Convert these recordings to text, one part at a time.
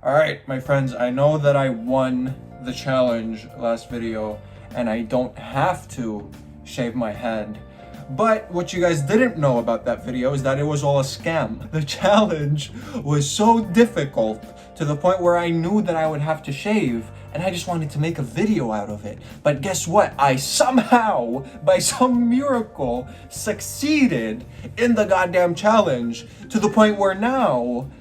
Alright, my friends, I know that I won the challenge last video and I don't have to shave my head. But what you guys didn't know about that video is that it was all a scam. The challenge was so difficult to the point where I knew that I would have to shave and I just wanted to make a video out of it. But guess what? I somehow, by some miracle, succeeded in the goddamn challenge to the point where now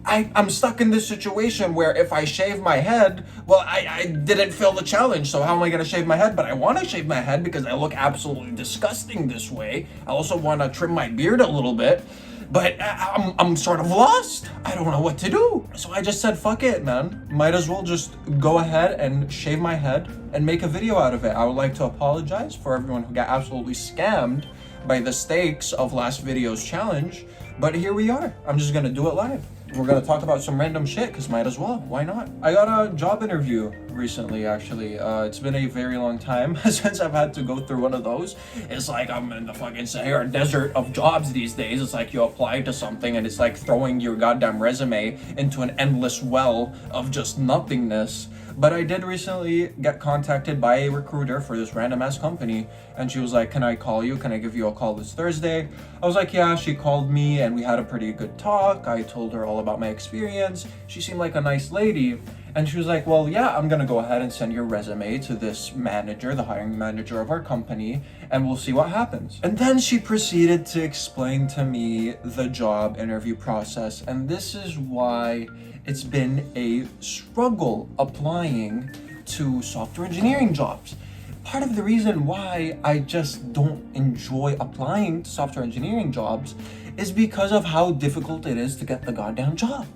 I'm stuck in this situation where if I shave my head, well, I didn't fail the challenge, so how am I gonna shave my head? But I wanna shave my head because I look absolutely disgusting this way. I also wanna trim my beard a little bit, but I'm sort of lost. I don't know what to do. So I just said, fuck it, man. Might as well just go ahead and shave my head and make a video out of it. I would like to apologize for everyone who got absolutely scammed by the stakes of last video's challenge, but here we are. I'm just gonna do it live. We're gonna talk about some random shit, cause might as well, why not? I got a job interview recently, actually. It's been a very long time since I've had to go through one of those. It's like I'm in the fucking Sahara desert of jobs these days. It's like you apply to something and it's like throwing your goddamn resume into an endless well of just nothingness. But I did recently get contacted by a recruiter for this random ass company, and she was like, can I call you? Can I give you a call this Thursday? I was like, yeah. She called me and we had a pretty good talk. I told her all about my experience. She seemed like a nice lady. And she was like, well, yeah, I'm gonna go ahead and send your resume to this manager, the hiring manager of our company, and we'll see what happens. And then she proceeded to explain to me the job interview process. And this is why it's been a struggle applying to software engineering jobs. Part of the reason why I just don't enjoy applying to software engineering jobs is because of how difficult it is to get the goddamn job.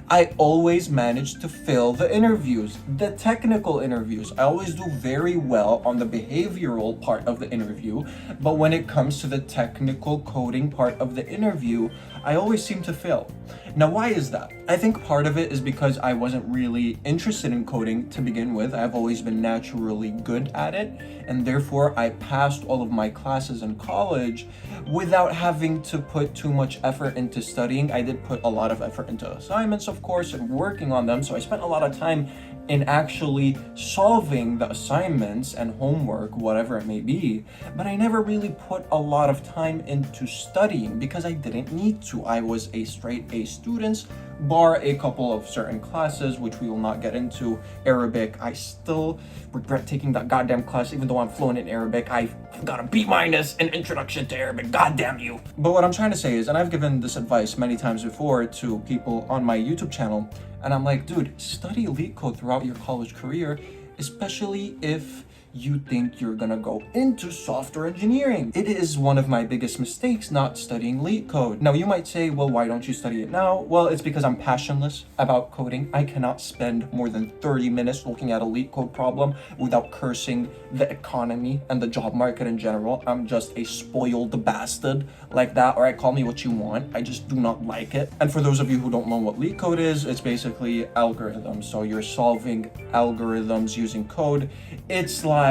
I always manage to fail the interviews, the technical interviews. I always do very well on the behavioral part of the interview, but when it comes to the technical coding part of the interview, I always seem to fail. Now, why is that? I think part of it is because I wasn't really interested in coding to begin with. I've always been naturally good at it, and therefore I passed all of my classes in college without having to put too much effort into studying. I did put a lot of effort into assignments, of course, and working on them, so I spent a lot of time in actually solving the assignments and homework, whatever it may be, but I never really put a lot of time into studying because I didn't need to. I was a straight A student, bar a couple of certain classes, which we will not get into. Arabic, I still regret taking that goddamn class, even though I'm fluent in Arabic. I got a B- in Introduction to Arabic, goddamn you. But what I'm trying to say is, and I've given this advice many times before to people on my YouTube channel, and I'm like, dude, study LeetCode throughout your college career, especially if you think you're gonna go into software engineering. It is one of my biggest mistakes not studying LeetCode. Now, you might say, well, why don't you study it now? Well, it's because I'm passionless about coding. I cannot spend more than 30 minutes looking at a LeetCode problem without cursing the economy and the job market in general. I'm just a spoiled bastard like that, or call me what you want. I just do not like it. And for those of you who don't know what LeetCode is, it's basically algorithms. So you're solving algorithms using code. It's like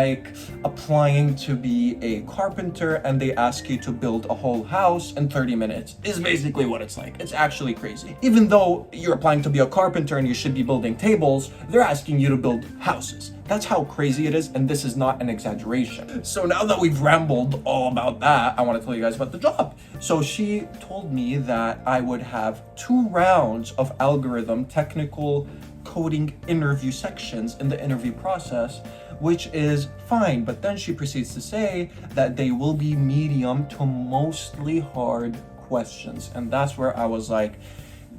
applying to be a carpenter and they ask you to build a whole house in 30 minutes is basically what it's like. It's actually crazy. Even though you're applying to be a carpenter and you should be building tables, they're asking you to build houses. That's how crazy it is, and this is not an exaggeration. So now that we've rambled all about that, I want to tell you guys about the job. So she told me that I would have 2 rounds of algorithm technical coding interview sections in the interview process, which is fine. But then she proceeds to say that they will be medium to mostly hard questions. And that's where I was like,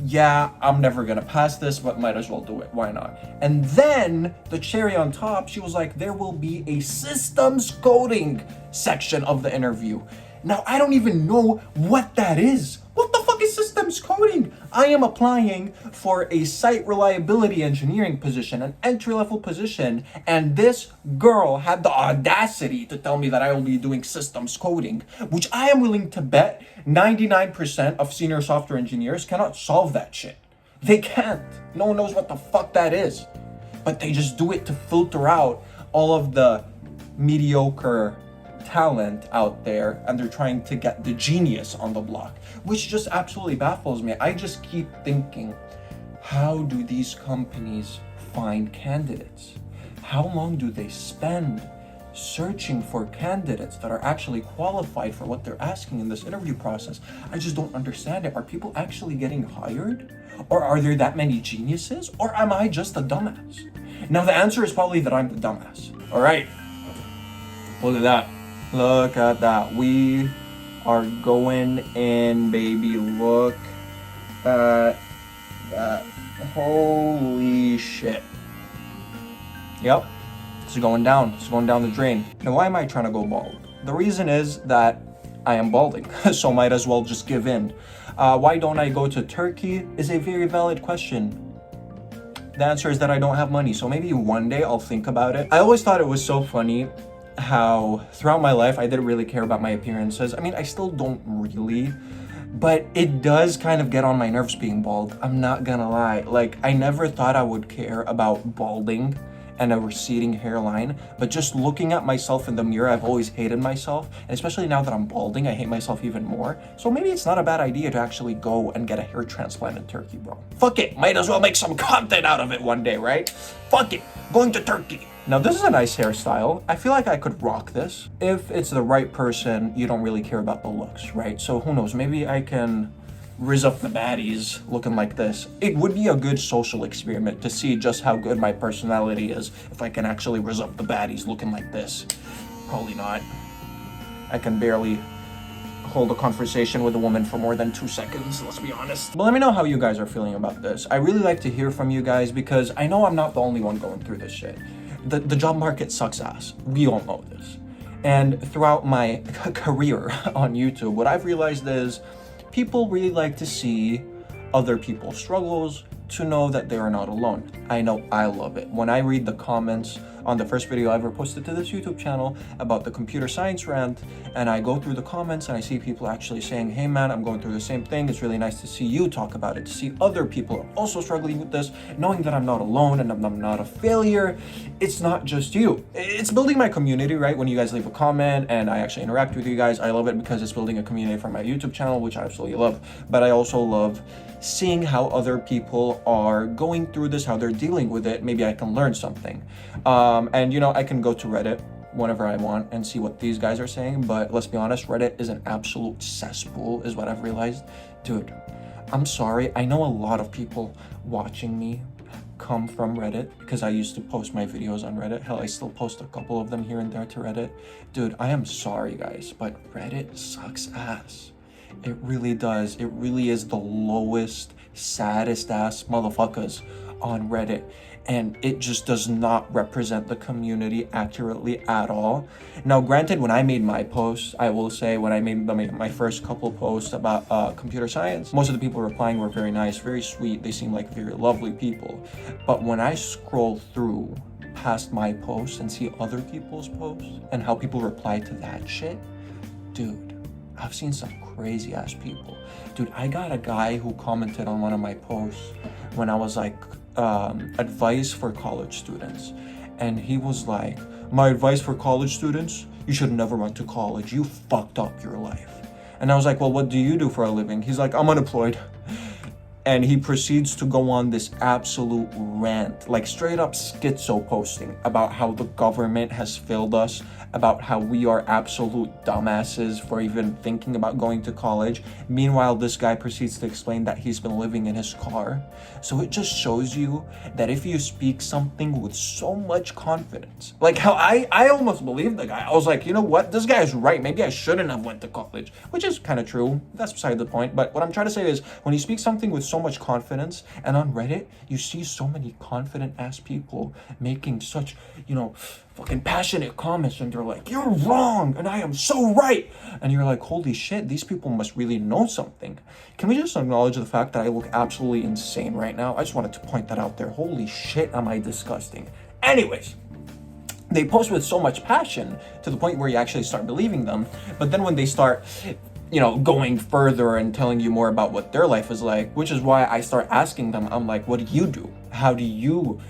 yeah, I'm never gonna pass this, but might as well do it. Why not? And then the cherry on top, she was like, there will be a systems coding section of the interview. Now, I don't even know what that is. What the fuck is systems coding? I am applying for a site reliability engineering position, an entry-level position, and this girl had the audacity to tell me that I will be doing systems coding, which I am willing to bet 99% of senior software engineers cannot solve that shit. They can't. No one knows what the fuck that is. But they just do it to filter out all of the mediocre talent out there, and they're trying to get the genius on the block, which just absolutely baffles me. I just keep thinking, How do these companies find candidates? How long do they spend searching for candidates that are actually qualified for what they're asking in this interview process? I just don't understand it. Are people actually getting hired? Or are there that many geniuses? Or am I just a dumbass? Now the answer is probably that I'm the dumbass. All right, look at that. Look at that. We are going in, baby. Look at that. Holy shit. Yep. It's going down. It's going down the drain. Now, why am I trying to go bald? The reason is that I am balding, so might as well just give in. Why don't I go to Turkey is a very valid question. The answer is that I don't have money, so maybe one day I'll think about it. I always thought it was so funny how throughout my life I didn't really care about my appearances. I mean, I still don't really, but it does kind of get on my nerves being bald. I'm not gonna lie. Like, I never thought I would care about balding and a receding hairline, but just looking at myself in the mirror, I've always hated myself, and especially now that I'm balding, I hate myself even more. So maybe it's not a bad idea to actually go and get a hair transplant in Turkey, bro. Fuck it, might as well make some content out of it one day, right? Fuck it, going to Turkey. Now this is a nice hairstyle. I feel like I could rock this. If it's the right person, you don't really care about the looks, right? So who knows, maybe I can rizz up the baddies looking like this. It would be a good social experiment to see just how good my personality is if I can actually rizz up the baddies looking like this. Probably not. I can barely hold a conversation with a woman for more than 2 seconds, let's be honest. But let me know how you guys are feeling about this. I really like to hear from you guys because I know I'm not the only one going through this shit. The job market sucks ass. We all know this. And throughout my career on YouTube, what I've realized is people really like to see other people's struggles to know that they are not alone. I know I love it. When I read the comments on the first video I ever posted to this YouTube channel about the computer science rant, and I go through the comments and I see people actually saying, hey man, I'm going through the same thing. It's really nice to see you talk about it, to see other people are also struggling with this, knowing that I'm not alone and I'm not a failure. It's not just you. It's building my community, right? When you guys leave a comment and I actually interact with you guys, I love it because it's building a community for my YouTube channel, which I absolutely love. But I also love seeing how other people are going through this, how they're dealing with it. Maybe I can learn something. And you know, I can go to Reddit whenever I want and see what these guys are saying, but let's be honest, Reddit is an absolute cesspool is what I've realized. Dude, I'm sorry. I know a lot of people watching me come from Reddit because I used to post my videos on Reddit. Hell, I still post a couple of them here and there to Reddit. Dude, I am sorry guys, but Reddit sucks ass. It really does. It really is the lowest, saddest ass motherfuckers on Reddit. And it just does not represent the community accurately at all. Now, granted, when I made my posts, I will say when I made my first couple posts about computer science, most of the people replying were very nice, very sweet. They seem like very lovely people. But when I scroll through past my posts and see other people's posts and how people reply to that shit, dude, I've seen some crazy ass people. Dude, I got a guy who commented on one of my posts when I was like, advice for college students. And he was like, my advice for college students, you should never run to college. You fucked up your life. And I was like, well, what do you do for a living? He's like, I'm unemployed. And he proceeds to go on this absolute rant, like straight up schizo posting about how the government has failed us, about how we are absolute dumbasses for even thinking about going to college. Meanwhile, this guy proceeds to explain that he's been living in his car. So it just shows you that if you speak something with so much confidence, like how I almost believed the guy. I was like, you know what? This guy's right. Maybe I shouldn't have went to college, which is kind of true. That's beside the point. But what I'm trying to say is when you speak something with so much confidence, and on Reddit, you see so many confident ass people making such, you know, fucking passionate comments, and they're like, you're wrong and I am so right, and you're like, holy shit, these people must really know something. Can we just acknowledge the fact that I look absolutely insane right now? I just wanted to point that out there. Holy shit, am I disgusting. Anyways, they post with so much passion to the point where you actually start believing them. But then when they start, you know, going further and telling you more about what their life is like, which is why I start asking them, I'm like, what do you do? How do you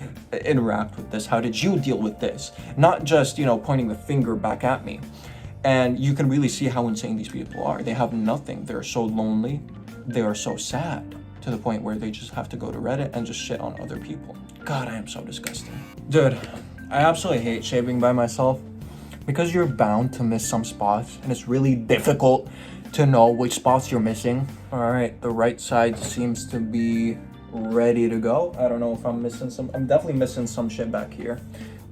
interact with this? How did you deal with this? Not just, you know, pointing the finger back at me. And you can really see how insane these people are. They have nothing. They're so lonely. They are so sad, to to the point where they just have to go to Reddit and just shit on other people. God, I am so disgusting. Dude, I absolutely hate shaving by myself because you're bound to miss some spots and it's really difficult to know which spots you're missing. All right, the right side seems to be ready to go. I don't know if I'm missing some. I'm definitely missing some shit back here,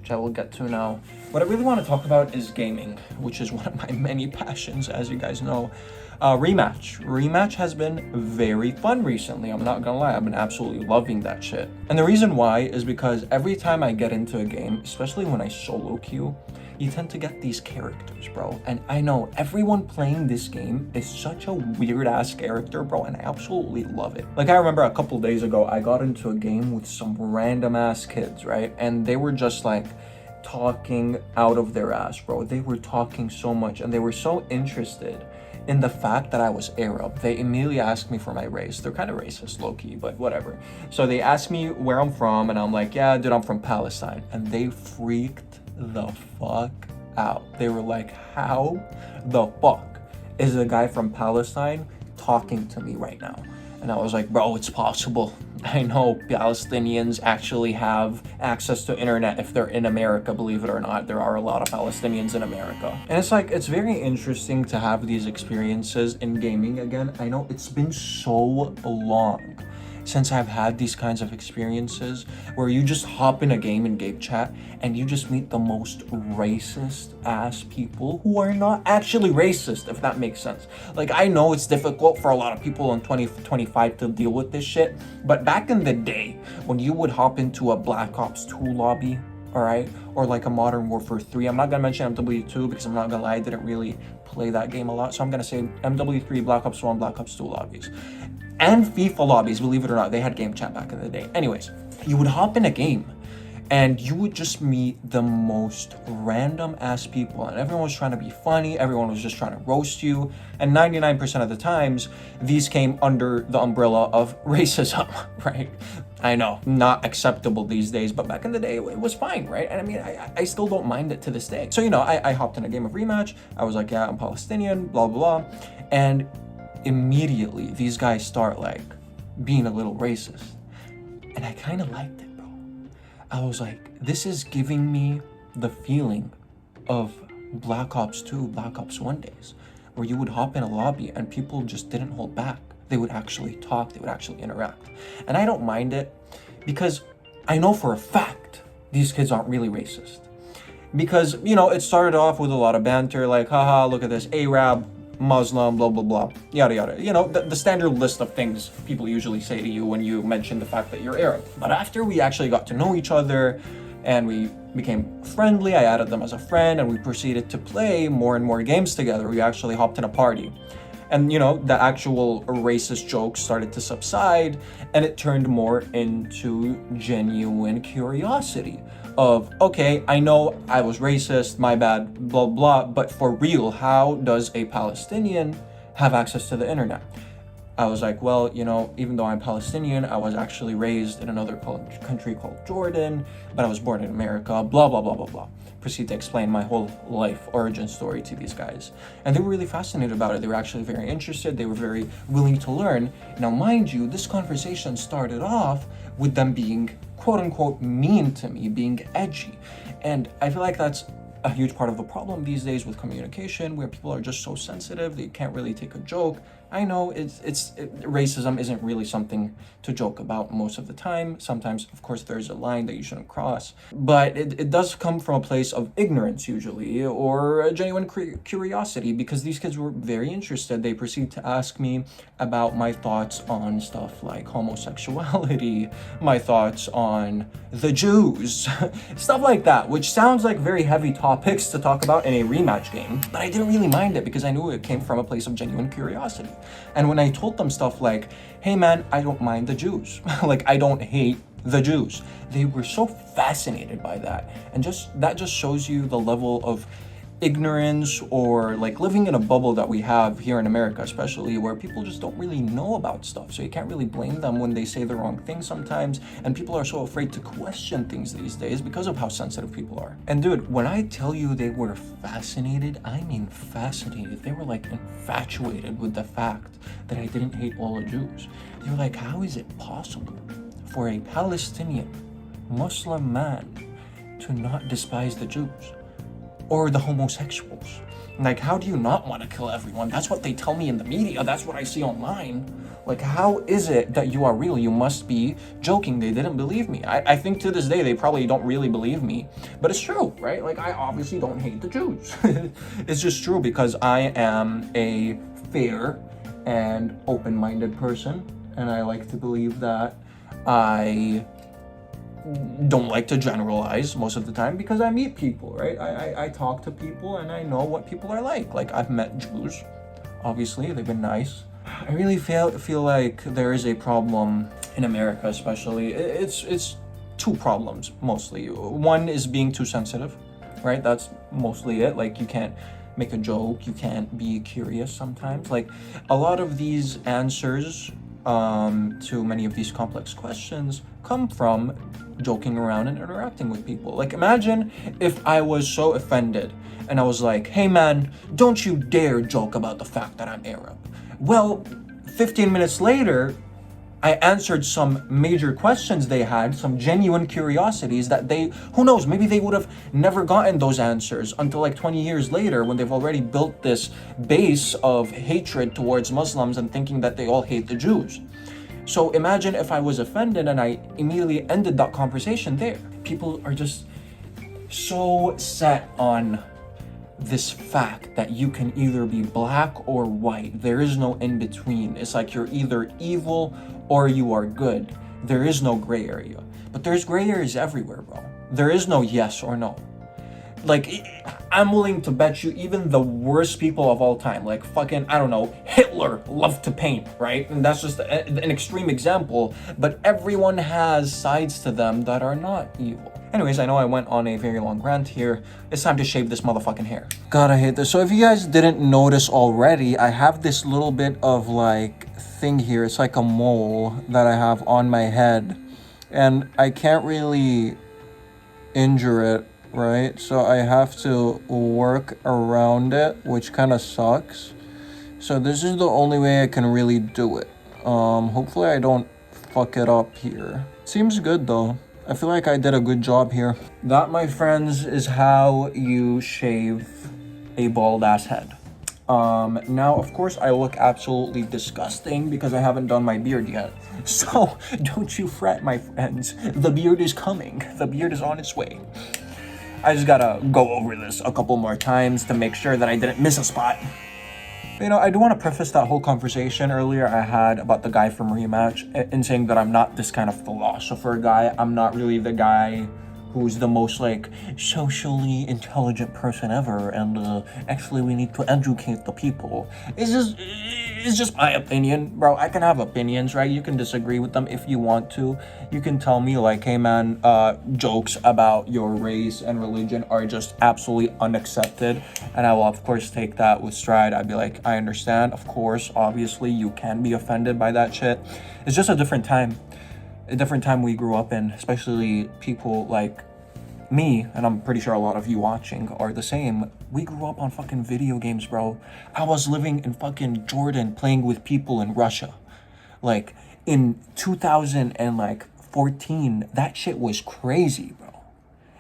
which I will get to now. What I really want to talk about is gaming, which is one of my many passions, as you guys know. Rematch has been very fun recently. I'm not gonna lie, I've been absolutely loving that shit. And the reason why is because every time I get into a game, especially when I solo queue, you tend to get these characters, bro. And I know everyone playing this game is such a weird ass character, bro, and I absolutely love it. Like, I remember a couple days ago, I got into a game with some random ass kids, right? And they were just like talking out of their ass, bro. They were talking so much and they were so interested in the fact that I was Arab. They immediately asked me for my race. They're kind of racist, low-key, but whatever. So they asked me where I'm from, and I'm like, yeah, dude, I'm from Palestine. And they freaked the fuck out. They were like, how the fuck is a guy from Palestine talking to me right now? And I was like, bro, it's possible. I know Palestinians actually have access to internet if they're in America, believe it or not. There are a lot of Palestinians in America. And it's like, it's very interesting to have these experiences in gaming again. I know it's been so long since I've had these kinds of experiences where you just hop in a game in game chat and you just meet the most racist ass people who are not actually racist, if that makes sense. Like, I know it's difficult for a lot of people in 2025 to deal with this shit, but back in the day when you would hop into a Black Ops 2 lobby, all right, or like a Modern Warfare 3, I'm not gonna mention MW2 because I'm not gonna lie, I didn't really play that game a lot, so I'm gonna say MW3, Black Ops 1, Black Ops 2 lobbies. And FIFA lobbies, believe it or not, they had game chat back in the day. Anyways, you would hop in a game and you would just meet the most random ass people, and everyone was trying to be funny, everyone was just trying to roast you, and 99% of the times, these came under the umbrella of racism, right? I know, not acceptable these days, but back in the day, it was fine, right? And I mean, I still don't mind it to this day. So, you know, I hopped in a game of Rematch, I was like, yeah, I'm Palestinian, blah, blah, blah, and immediately these guys start like being a little racist, and I kind of liked it, bro. I was like, this is giving me the feeling of Black Ops 2, Black Ops 1 days, where you would hop in a lobby and people just didn't hold back. They would actually talk, they would actually interact. And I don't mind it because I know for a fact these kids aren't really racist. Because, you know, it started off with a lot of banter, like, haha, look at this Arab, Muslim, blah, blah, blah, yada, yada. You know, the standard list of things people usually say to you when you mention the fact that you're Arab. But after we actually got to know each other and we became friendly, I added them as a friend and we proceeded to play more and more games together. We actually hopped in a party. And, you know, the actual racist jokes started to subside and it turned more into genuine curiosity of, okay, I know I was racist, my bad, blah, blah, but for real, how does a Palestinian have access to the internet? I was like, well, you know, even though I'm Palestinian, I was actually raised in another country called Jordan, but I was born in America, blah, blah, blah, blah, blah. Proceed to explain my whole life origin story to these guys. And they were really fascinated about it. They were actually very interested. They were very willing to learn. Now, mind you, this conversation started off with them being quote unquote mean to me, being edgy. And I feel like that's a huge part of the problem these days with communication, where people are just so sensitive, they can't really take a joke. I know racism isn't really something to joke about most of the time. Sometimes, of course, there's a line that you shouldn't cross, but it does come from a place of ignorance usually, or a genuine curiosity, because these kids were very interested. They proceed to ask me about my thoughts on stuff like homosexuality, my thoughts on the Jews, stuff like that, which sounds like very heavy topics to talk about in a rematch game, but I didn't really mind it because I knew it came from a place of genuine curiosity. And when I told them stuff like, hey man, I don't mind the Jews, like I don't hate the Jews, they were so fascinated by that. And that just shows you the level of ignorance or like living in a bubble that we have here in America, especially, where people just don't really know about stuff. So you can't really blame them when they say the wrong thing sometimes. And people are so afraid to question things these days because of how sensitive people are. And dude, when I tell you they were fascinated, I mean fascinated. They were like infatuated with the fact that I didn't hate all the Jews. They were like, how is it possible for a Palestinian Muslim man to not despise the Jews? Or the homosexuals? Like, how do you not want to kill everyone? That's what they tell me in the media. That's what I see online. Like, how is it that you are real? You must be joking. They didn't believe me. I think to this day, they probably don't really believe me. But it's true, right? Like, I obviously don't hate the Jews. It's just true because I am a fair and open-minded person. And I like to believe that I don't like to generalize most of the time because I meet people, right? I talk to people and I know what people are like. Like, I've met Jews, obviously, they've been nice. I really feel like there is a problem in America, especially. It's two problems, mostly. One is being too sensitive, right? That's mostly it. Like, you can't make a joke, you can't be curious sometimes. Like, a lot of these answers to many of these complex questions come from joking around and interacting with people. Like, imagine if I was so offended and I was like, hey man, don't you dare joke about the fact that I'm Arab. Well, 15 minutes later, I answered some major questions they had, some genuine curiosities that they, who knows, maybe they would have never gotten those answers until like 20 years later when they've already built this base of hatred towards Muslims and thinking that they all hate the Jews. So imagine if I was offended and I immediately ended that conversation there. People are just so set on this fact that you can either be black or white. There is no in between. It's like you're either evil or you are good. There is no gray area. But there's gray areas everywhere, bro. There is no yes or no. Like, I'm willing to bet you even the worst people of all time, like fucking, I don't know, Hitler loved to paint, right? And that's just an extreme example, but everyone has sides to them that are not evil. Anyways, I know I went on a very long rant here. It's time to shave this motherfucking hair. God, I hate this. So if you guys didn't notice already, I have this little bit of like thing here. It's like a mole that I have on my head, and I can't really injure it, right? So I have to work around it, which kind of sucks. So this is the only way I can really do it. Hopefully I don't fuck it up here. Seems good though. I feel like I did a good job here. That, my friends, is how you shave a bald ass head. Now, of course, I look absolutely disgusting because I haven't done my beard yet. So don't you fret, my friends. The beard is coming. The beard is on its way. I just gotta go over this a couple more times to make sure that I didn't miss a spot. You know, I do want to preface that whole conversation earlier I had about the guy from Rematch in saying that I'm not this kind of philosopher guy. I'm not really the guy who's the most like socially intelligent person ever, and actually we need to educate the people. It's just my opinion, bro. I can have opinions, right? You can disagree with them if you want to. You can tell me like, hey man, jokes about your race and religion are just absolutely unaccepted, and I will of course take that with stride. I'd be like, I understand, of course, obviously you can be offended by that shit. It's just a different time we grew up in, especially people like me, and I'm pretty sure a lot of you watching are the same. We grew up on fucking video games, bro. I was living in fucking Jordan playing with people in Russia. Like, in 2014, that shit was crazy, bro.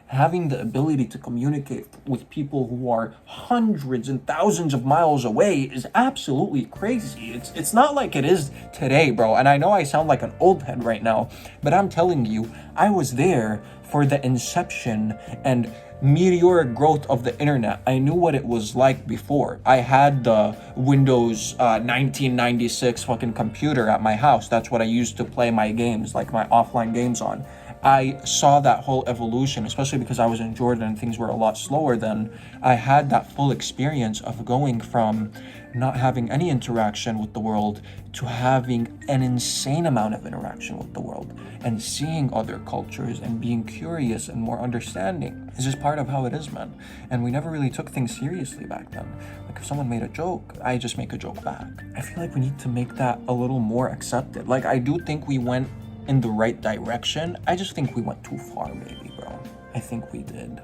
Having the ability to communicate with people who are hundreds and thousands of miles away is absolutely crazy. It's not like it is today, bro. And I know I sound like an old head right now, but I'm telling you, I was there for the inception and meteoric growth of the internet. I knew what it was like before. I had the Windows 1996 fucking computer at my house. That's what I used to play my games, like my offline games on. I saw that whole evolution, especially because I was in Jordan and things were a lot slower then. I had that full experience of going from not having any interaction with the world to having an insane amount of interaction with the world and seeing other cultures and being curious and more understanding. It's just part of how it is, man. And we never really took things seriously back then. Like if someone made a joke, I just make a joke back. I feel like we need to make that a little more accepted. Like I do think we went in the right direction. I just think we went too far, maybe, bro. I think we did.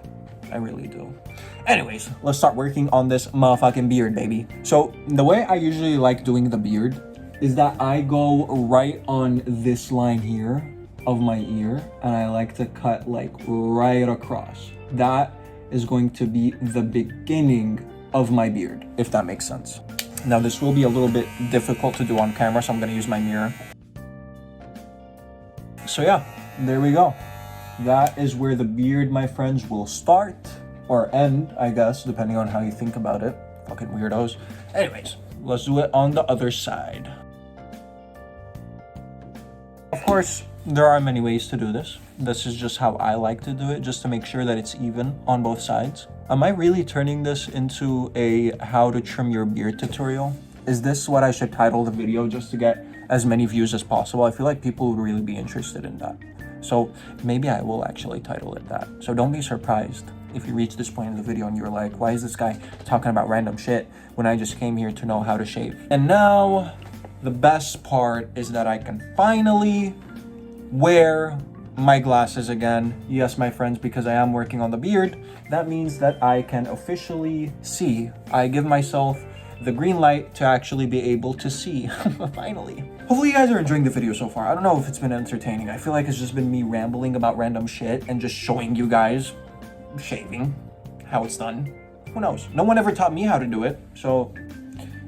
I really do. Anyways, let's start working on this motherfucking beard, baby. So the way I usually like doing the beard is that I go right on this line here of my ear and I like to cut like right across. That is going to be the beginning of my beard, if that makes sense. Now this will be a little bit difficult to do on camera, so I'm gonna use my mirror. So yeah, there we go. That is where the beard, my friends, will start or end, I guess, depending on how you think about it. Fucking weirdos. Anyways, let's do it on the other side. Of course, there are many ways to do this. This is just how I like to do it, just to make sure that it's even on both sides. Am I really turning this into a how to trim your beard tutorial? Is this what I should title the video just to get as many views as possible? I feel like people would really be interested in that. So maybe I will actually title it that. So don't be surprised if you reach this point in the video and you're like, why is this guy talking about random shit when I just came here to know how to shave? And now the best part is that I can finally wear my glasses again. Yes, my friends, because I am working on the beard, that means that I can officially see. I give myself the green light to actually be able to see. Finally. Hopefully you guys are enjoying the video so far. I don't know if it's been entertaining. I feel like it's just been me rambling about random shit and just showing you guys shaving, how it's done. Who knows? No one ever taught me how to do it, so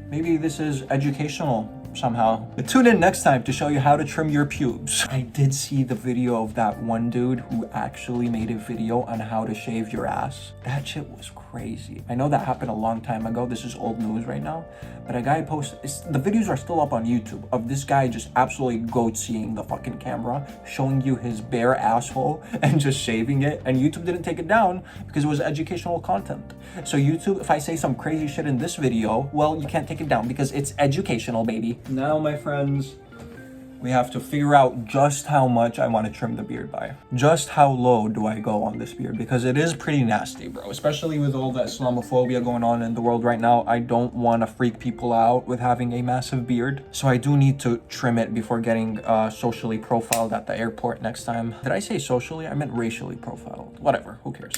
maybe this is educational somehow. But tune in next time to show you how to trim your pubes. I did see the video of that one dude who actually made a video on how to shave your ass. That shit was crazy. I know that happened a long time ago. This is old news right now. But a guy posted, the videos are still up on YouTube, of this guy just absolutely goat-seeing the fucking camera, showing you his bare asshole and just shaving it. And YouTube didn't take it down because it was educational content. So YouTube, if I say some crazy shit in this video, well, you can't take it down because it's educational, baby. Now, my friends, we have to figure out just how much I want to trim the beard by. Just how low do I go on this beard? Because it is pretty nasty, bro. Especially with all that Islamophobia going on in the world right now. I don't want to freak people out with having a massive beard. So I do need to trim it before getting socially profiled at the airport next time. Did I say socially? I meant racially profiled. Whatever, who cares?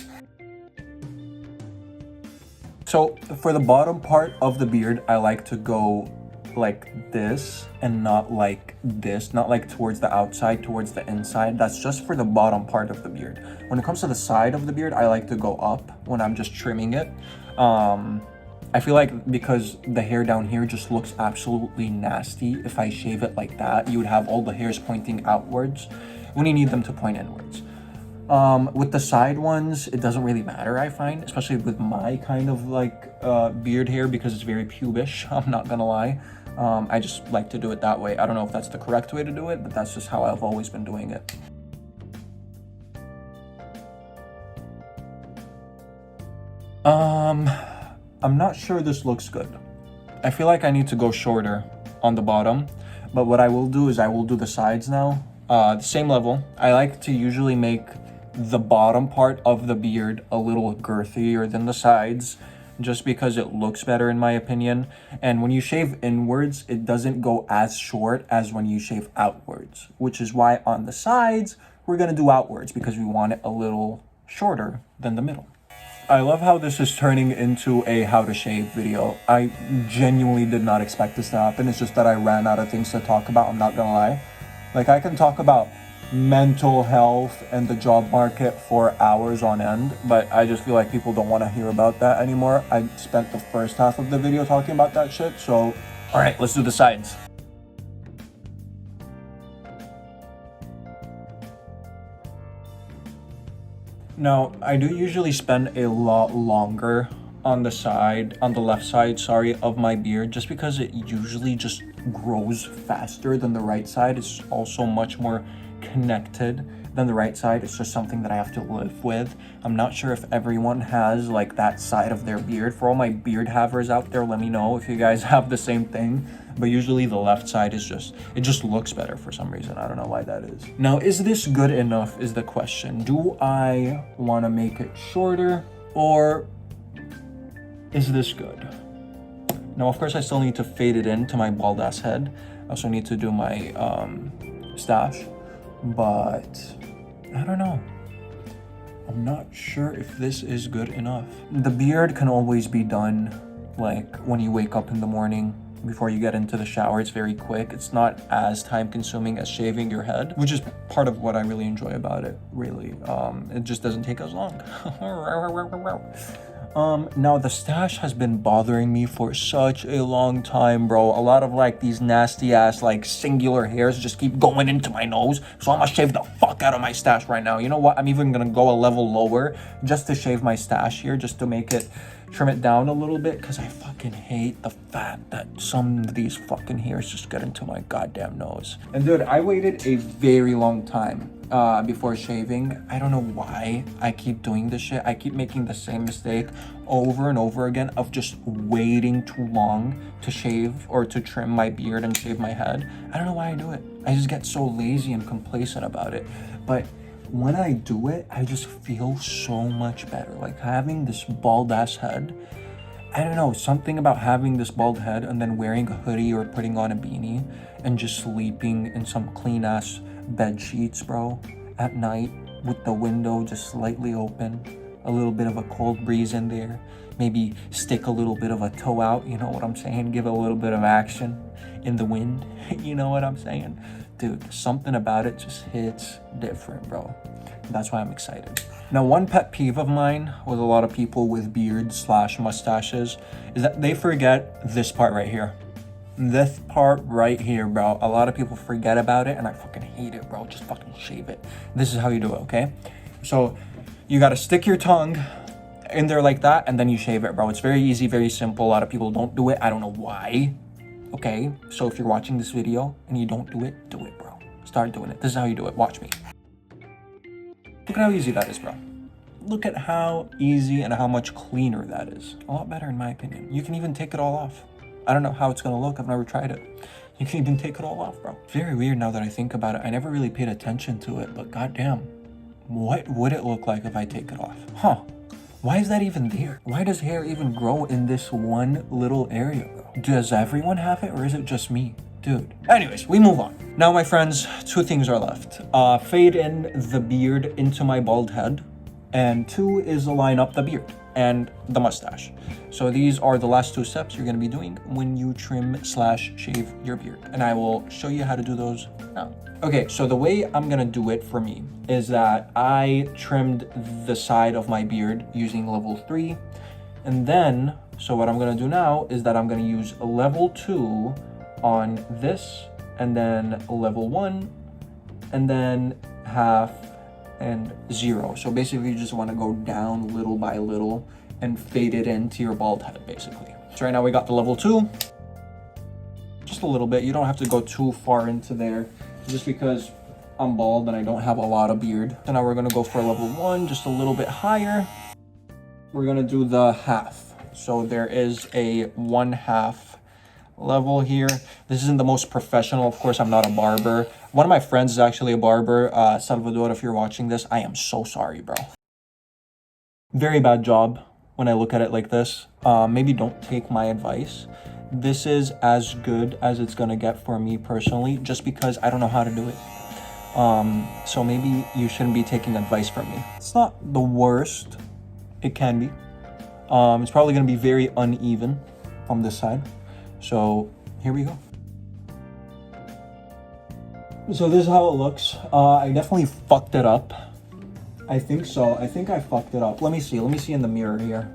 So for the bottom part of the beard, I like to go like this and not like this, not like towards the outside, towards the inside. That's just for the bottom part of the beard. When it comes to the side of the beard, I like to go up when I'm just trimming it. I feel like because the hair down here just looks absolutely nasty, if I shave it like that, you would have all the hairs pointing outwards when you need them to point inwards. With the side ones, it doesn't really matter, I find, especially with my kind of like beard hair, because it's very pubish, I'm not gonna lie. I just like to do it that way. I don't know if that's the correct way to do it, but that's just how I've always been doing it. I'm not sure this looks good. I feel like I need to go shorter on the bottom, but what I will do is I will do the sides now, the same level. I like to usually make the bottom part of the beard a little girthier than the sides, just because it looks better in my opinion. And when you shave inwards, it doesn't go as short as when you shave outwards, which is why on the sides, we're gonna do outwards because we want it a little shorter than the middle. I love how this is turning into a how to shave video. I genuinely did not expect this to happen. It's just that I ran out of things to talk about, I'm not gonna lie. Like, I can talk about mental health and the job market for hours on end, but I just feel like people don't want to hear about that anymore. I spent the first half of the video talking about that shit, so all right, let's do the sides. Now, I do usually spend a lot longer on the side, on the left side, sorry, of my beard, just because it usually just grows faster than the right side. It's also much more connected than the right side. It's just something that I have to live with. I'm not sure if everyone has like that side of their beard. For all my beard havers out there, let me know if you guys have the same thing. But usually the left side is it just looks better for some reason. I don't know why that is. Now, is this good enough is the question. Do I want to make it shorter, or is this good? Now, of course, I still need to fade it into my bald ass head. I also need to do my stash, but I don't know. I'm not sure if this is good enough. The beard can always be done like when you wake up in the morning before you get into the shower. It's very quick. It's not as time consuming as shaving your head, which is part of what I really enjoy about it, really. It just doesn't take as long. Now the stash has been bothering me for such a long time, bro. A lot of like these nasty ass like singular hairs just keep going into my nose. So I'm gonna shave the fuck out of my stash right now. You know what? I'm even gonna go a level lower just to shave my stash here, just to make it, trim it down a little bit, because I fucking hate the fact that some of these fucking hairs just get into my goddamn nose. And dude, I waited a very long time before shaving. I don't know why I keep doing this shit. I keep making the same mistake over and over again of just waiting too long to shave or to trim my beard and shave my head. I don't know why I do it. I just get so lazy and complacent about it. But when I do it, I just feel so much better. Like having this bald ass head, I don't know, something about having this bald head and then wearing a hoodie or putting on a beanie and just sleeping in some clean ass bed sheets, bro, at night with the window just slightly open, a little bit of a cold breeze in there, maybe stick a little bit of a toe out, you know what I'm saying? Give a little bit of action in the wind, you know what I'm saying? Dude, something about it just hits different, bro. That's why I'm excited. Now, one pet peeve of mine with a lot of people with beards / mustaches is that they forget this part right here. This part right here, bro. A lot of people forget about it and I fucking hate it, bro. Just fucking shave it. This is how you do it, okay? So you gotta stick your tongue in there like that and then you shave it, bro. It's very easy, very simple. A lot of people don't do it. I don't know why. Okay, so if you're watching this video and you don't do it, bro. Start doing it. This is how you do it. Watch me. Look at how easy that is, bro. Look at how easy and how much cleaner that is. A lot better in my opinion. You can even take it all off. I don't know how it's gonna look. I've never tried it. You can even take it all off, bro. Very weird now that I think about it. I never really paid attention to it, but goddamn, what would it look like if I take it off? Huh. Why is that even there? Why does hair even grow in this one little area, bro? Does everyone have it or is it just me? Dude. Anyways, we move on. Now, my friends, two things are left. Fade in the beard into my bald head. And two is line up the beard and the mustache. So these are the last two steps you're gonna be doing when you trim / shave your beard. And I will show you how to do those now. Okay, so the way I'm gonna do it for me is that I trimmed the side of my beard using level 3. And then, so what I'm gonna do now is that I'm gonna use a level 2 on this, and then level 1, and then half and 0. So basically you just wanna go down little by little and fade it into your bald head, basically. So right now we got the level 2. Just a little bit, you don't have to go too far into there, just because I'm bald and I don't have a lot of beard. So now we're gonna go for level 1, just a little bit higher. We're gonna do the half. So there is a 1/2 level here. This isn't the most professional. Of course, I'm not a barber. One of my friends is actually a barber. Salvador, if you're watching this, I am so sorry, bro. Very bad job when I look at it like this. Maybe don't take my advice. This is as good as it's gonna get for me personally, just because I don't know how to do it. So maybe you shouldn't be taking advice from me. It's not the worst. It can be. It's probably gonna be very uneven on this side. So here we go. So this is how it looks. I definitely fucked it up. I think so. I think I fucked it up. Let me see in the mirror here.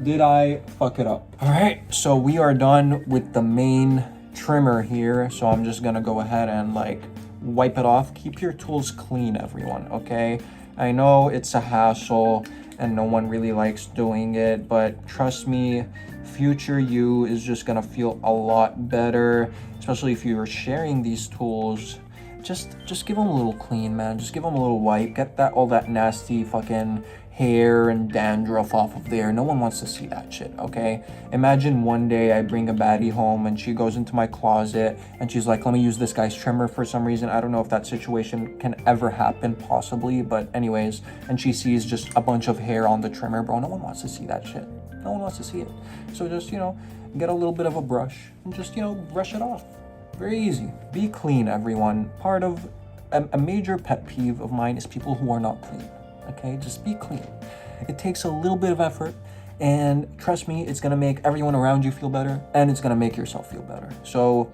Did I fuck it up? All right, so we are done with the main trimmer here. So I'm just gonna go ahead and like wipe it off. Keep your tools clean, everyone, okay? I know it's a hassle and no one really likes doing it, but trust me, future you is just gonna feel a lot better, especially if you're sharing these tools just give them a little clean, man. Just give them a little wipe. Get that all that nasty fucking hair and dandruff off of there. No one wants to see that shit, okay? Imagine one day I bring a baddie home and she goes into my closet and she's like, let me use this guy's trimmer for some reason. I don't know if that situation can ever happen, possibly, but anyways, and she sees just a bunch of hair on the trimmer, bro. No one wants to see that shit. No one wants to see it. So just, you know, get a little bit of a brush and just, you know, brush it off. Very easy. Be clean, everyone. Part of a major pet peeve of mine is people who are not clean. Okay, just be clean. It takes a little bit of effort, and trust me, it's gonna make everyone around you feel better, and it's gonna make yourself feel better. So,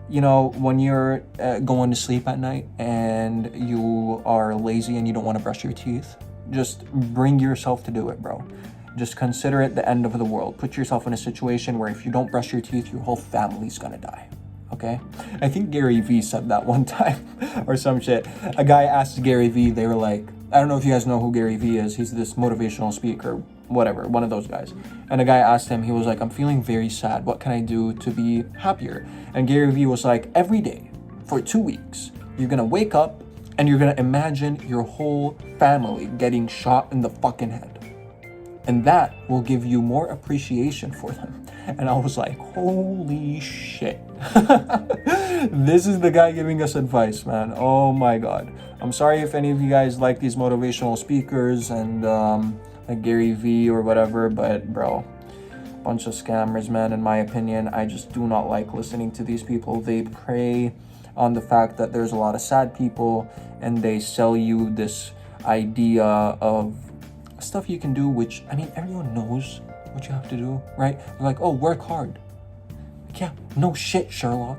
you know, when you're going to sleep at night and you are lazy and you don't want to brush your teeth, just bring yourself to do it, bro. Just consider it the end of the world. Put yourself in a situation where if you don't brush your teeth, your whole family's gonna die. Okay? I think Gary Vee said that one time or some shit. A guy asked Gary Vee, they were like, I don't know if you guys know who Gary Vee is. He's this motivational speaker, whatever, one of those guys. And a guy asked him, he was like, I'm feeling very sad. What can I do to be happier? And Gary Vee was like, every day for 2 weeks, you're gonna wake up and you're gonna imagine your whole family getting shot in the fucking head. And that will give you more appreciation for them. And I was like, holy shit. This is the guy giving us advice, man. Oh my God. I'm sorry if any of you guys like these motivational speakers and like Gary Vee or whatever, but bro, bunch of scammers, man, in my opinion. I just do not like listening to these people. They prey on the fact that there's a lot of sad people and they sell you this idea of stuff you can do, which, I mean, everyone knows what you have to do, right? They're like, oh, work hard. Like, yeah, no shit, Sherlock.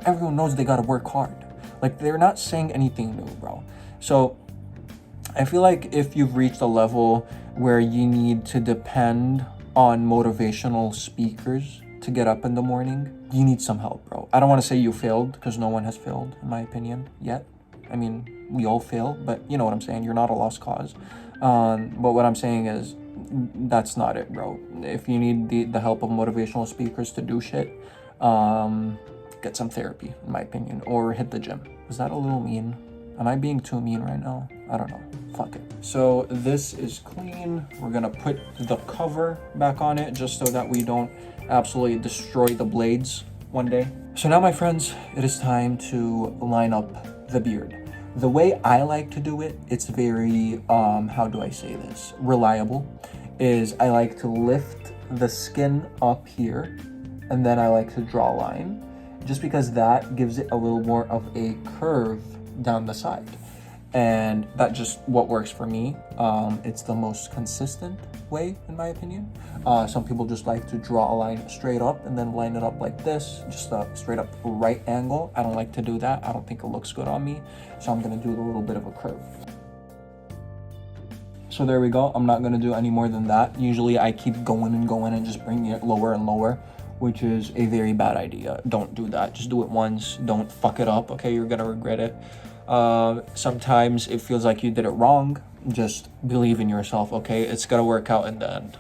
Everyone knows they gotta work hard. Like, they're not saying anything new, bro. So I feel like if you've reached a level where you need to depend on motivational speakers to get up in the morning, you need some help, bro. I don't want to say you failed, because no one has failed, in my opinion, yet. I mean, we all fail, but you know what I'm saying. You're not a lost cause. But what I'm saying is, that's not it, bro. If you need the help of motivational speakers to do shit, get some therapy, in my opinion, or hit the gym. Is that a little mean? Am I being too mean right now? I don't know. Fuck it. So this is clean. We're gonna put the cover back on it just so that we don't absolutely destroy the blades one day. So now, my friends, it is time to line up the beard. The way I like to do it, it's very, how do I say this? Reliable, is I like to lift the skin up here, and then I like to draw a line, just because that gives it a little more of a curve down the side. And that just what works for me. It's the most consistent way, in my opinion. Some people just like to draw a line straight up and then line it up like this, just a straight up right angle. I don't like to do that. I don't think it looks good on me. So I'm gonna do a little bit of a curve. So there we go. I'm not gonna do any more than that. Usually I keep going and just bringing it lower and lower, which is a very bad idea. Don't do that. Just do it once. Don't fuck it up, okay? You're gonna regret it. Sometimes it feels like you did it wrong. Just believe in yourself, okay? It's gonna work out in the end.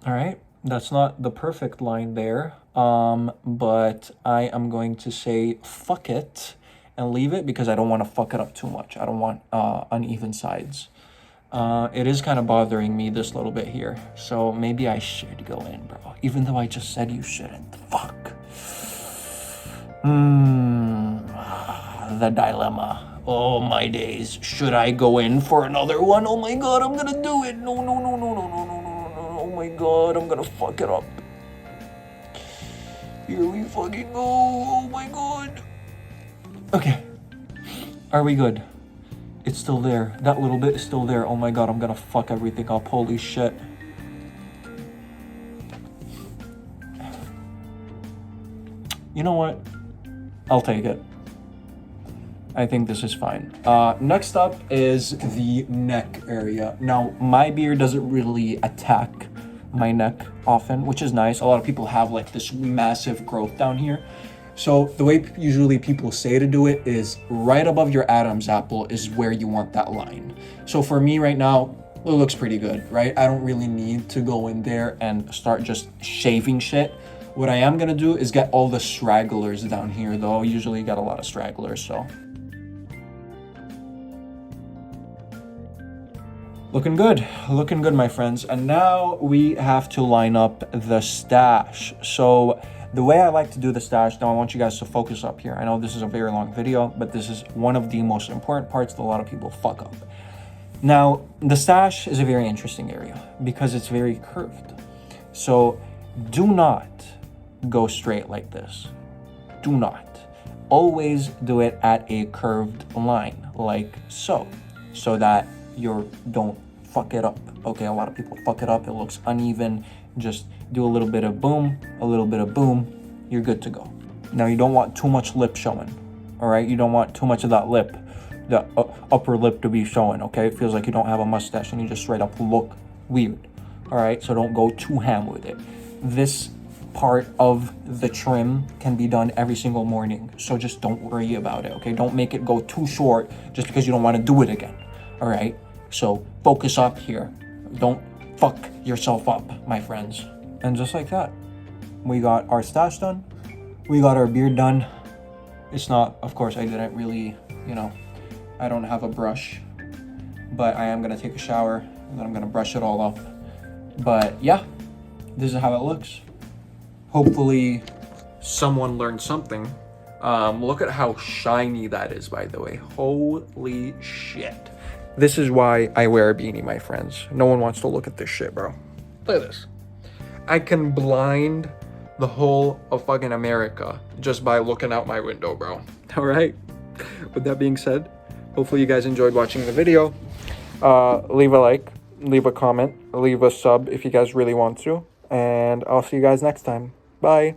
All right, that's not the perfect line there, but I am going to say fuck it and leave it because I don't want to fuck it up too much. I don't want uneven sides. It is kind of bothering me this little bit here, so maybe I should go in, bro, even though I just said you shouldn't. Fuck. The dilemma. Oh my days. Should I go in for another one? Oh my God, I'm gonna do it. No. Oh my God, I'm gonna fuck it up. Here we fucking go. Oh my God. Okay. Are we good? It's still there. That little bit is still there. Oh my God, I'm gonna fuck everything up. Holy shit. You know what? I'll take it. I think this is fine. Next up is the neck area. Now, my beard doesn't really attack my neck often, which is nice. A lot of people have like this massive growth down here. So the way usually people say to do it is right above your Adam's apple is where you want that line. So for me right now, it looks pretty good, right? I don't really need to go in there and start just shaving shit. What I am gonna do is get all the stragglers down here though. Usually get a lot of stragglers, so. Looking good, my friends. And now we have to line up the stash. So the way I like to do the stash, now I want you guys to focus up here. I know this is a very long video, but this is one of the most important parts that a lot of people fuck up. Now, the stash is a very interesting area because it's very curved. So do not go straight like this. Do not. Always do it at a curved line, like so that you don't fuck it up. Okay, a lot of people fuck it up. It looks uneven. Just do a little bit of boom, a little bit of boom. You're good to go. Now, you don't want too much lip showing. All right, you don't want too much of that lip, the upper lip to be showing. Okay, it feels like you don't have a mustache and you just straight up look weird. All right, so don't go too ham with it. This part of the trim can be done every single morning, so just don't worry about it. Okay, don't make it go too short just because you don't want to do it again. All right, so focus up here. Don't fuck yourself up, my friends. And just like that, we got our stash done. We got our beard done. It's not, of course, I didn't really, I don't have a brush, but I am gonna take a shower and then I'm gonna brush it all up. But yeah, this is how it looks. Hopefully someone learned something. Look at how shiny that is, by the way. Holy shit. This is why I wear a beanie, my friends. No one wants to look at this shit, bro. Look at this. I can blind the whole of fucking America just by looking out my window, bro. All right. With that being said, hopefully you guys enjoyed watching the video. Leave a like, leave a comment, leave a sub if you guys really want to. And I'll see you guys next time. Bye.